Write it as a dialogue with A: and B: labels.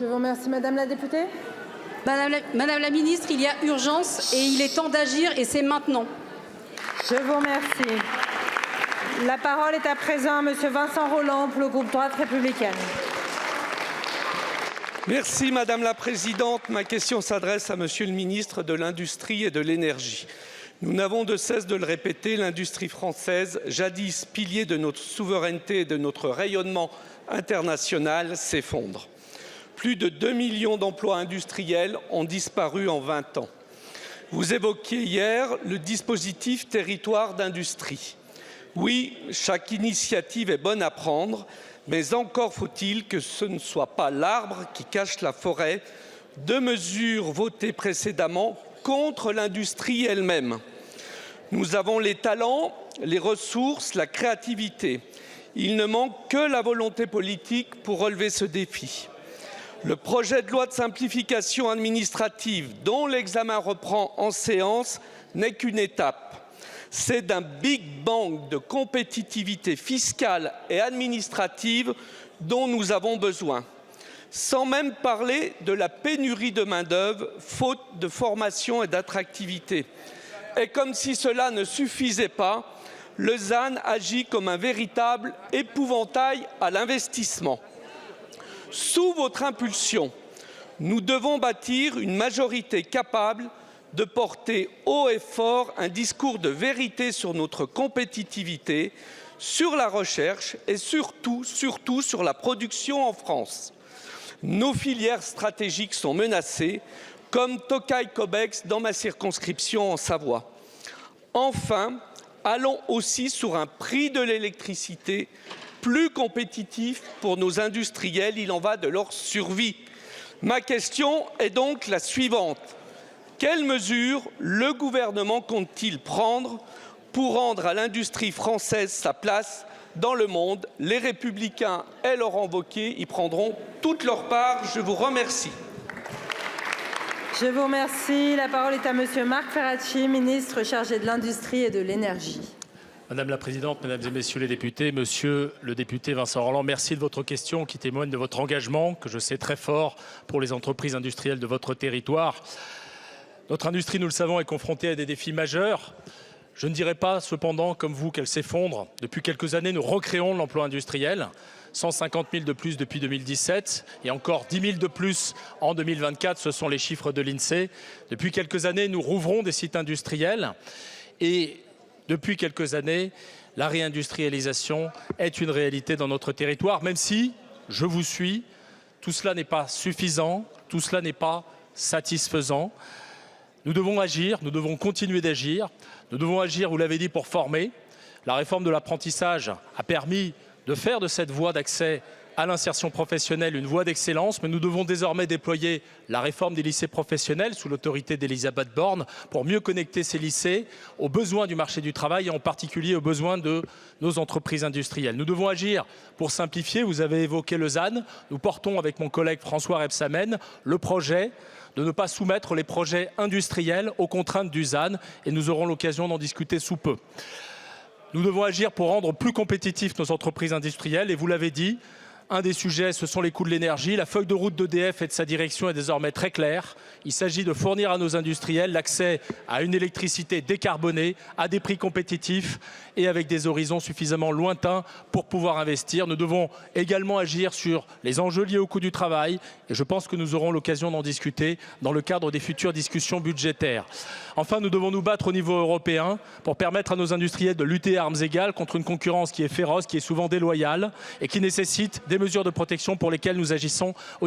A: Je vous remercie, Madame la députée.
B: Madame la ministre, il y a urgence et il est temps d'agir et c'est maintenant.
A: Je vous remercie. La parole est à présent à Monsieur Vincent Rolland pour le groupe Droite républicaine.
C: Merci Madame la Présidente. Ma question s'adresse à Monsieur le ministre de l'Industrie et de l'Énergie. Nous n'avons de cesse de le répéter, l'industrie française, jadis pilier de notre souveraineté et de notre rayonnement international, s'effondre. Plus de 2 millions d'emplois industriels ont disparu en 20 ans. Vous évoquiez hier le dispositif territoire d'industrie. Oui, chaque initiative est bonne à prendre, mais encore faut-il que ce ne soit pas l'arbre qui cache la forêt. Deux mesures votées précédemment contre l'industrie elle-même. Nous avons les talents, les ressources, la créativité. Il ne manque que la volonté politique pour relever ce défi. Le projet de loi de simplification administrative, dont l'examen reprend en séance, n'est qu'une étape. C'est d'un Big Bang de compétitivité fiscale et administrative dont nous avons besoin. Sans même parler de la pénurie de main-d'œuvre, faute de formation et d'attractivité. Et comme si cela ne suffisait pas, le ZAN agit comme un véritable épouvantail à l'investissement. Sous votre impulsion, nous devons bâtir une majorité capable de porter haut et fort un discours de vérité sur notre compétitivité, sur la recherche et surtout sur la production en France. Nos filières stratégiques sont menacées, comme Tokai Cobex dans ma circonscription en Savoie. Enfin, allons aussi sur un prix de l'électricité plus compétitif pour nos industriels. Il en va de leur survie. Ma question est donc la suivante. Quelles mesures le gouvernement compte-t-il prendre pour rendre à l'industrie française sa place dans le monde? Les Républicains et Laurent Wauquiez y prendront toute leur part. Je vous remercie.
A: Je vous remercie. La parole est à Monsieur Marc Ferracci, ministre chargé de l'Industrie et de l'Énergie.
D: Madame la Présidente, Mesdames et Messieurs les députés, Monsieur le député Vincent Rolland, merci de votre question qui témoigne de votre engagement, que je sais très fort pour les entreprises industrielles de votre territoire. Notre industrie, nous le savons, est confrontée à des défis majeurs. Je ne dirais pas cependant, comme vous, qu'elle s'effondre. Depuis quelques années, nous recréons l'emploi industriel. 150 000 de plus depuis 2017 et encore 10 000 de plus en 2024, ce sont les chiffres de l'INSEE. Depuis quelques années, nous rouvrons des sites industriels et depuis quelques années, la réindustrialisation est une réalité dans notre territoire, même si, je vous suis, tout cela n'est pas suffisant, tout cela n'est pas satisfaisant. Nous devons agir, nous devons continuer d'agir. Nous devons agir, vous l'avez dit, pour former. La réforme de l'apprentissage a permis de faire de cette voie d'accès à l'insertion professionnelle une voie d'excellence, mais nous devons désormais déployer la réforme des lycées professionnels sous l'autorité d'Elisabeth Borne pour mieux connecter ces lycées aux besoins du marché du travail et en particulier aux besoins de nos entreprises industrielles. Nous devons agir pour simplifier, vous avez évoqué le ZAN, nous portons avec mon collègue François Rebsamen le projet de ne pas soumettre les projets industriels aux contraintes du ZAN et nous aurons l'occasion d'en discuter sous peu. Nous devons agir pour rendre plus compétitifs nos entreprises industrielles et vous l'avez dit, un des sujets, ce sont les coûts de l'énergie. La feuille de route d'EDF et de sa direction est désormais très claire. Il s'agit de fournir à nos industriels l'accès à une électricité décarbonée, à des prix compétitifs et avec des horizons suffisamment lointains pour pouvoir investir. Nous devons également agir sur les enjeux liés au coût du travail et je pense que nous aurons l'occasion d'en discuter dans le cadre des futures discussions budgétaires. Enfin, nous devons nous battre au niveau européen pour permettre à nos industriels de lutter à armes égales contre une concurrence qui est féroce, qui est souvent déloyale et qui nécessite des mesures de protection pour lesquelles nous agissons au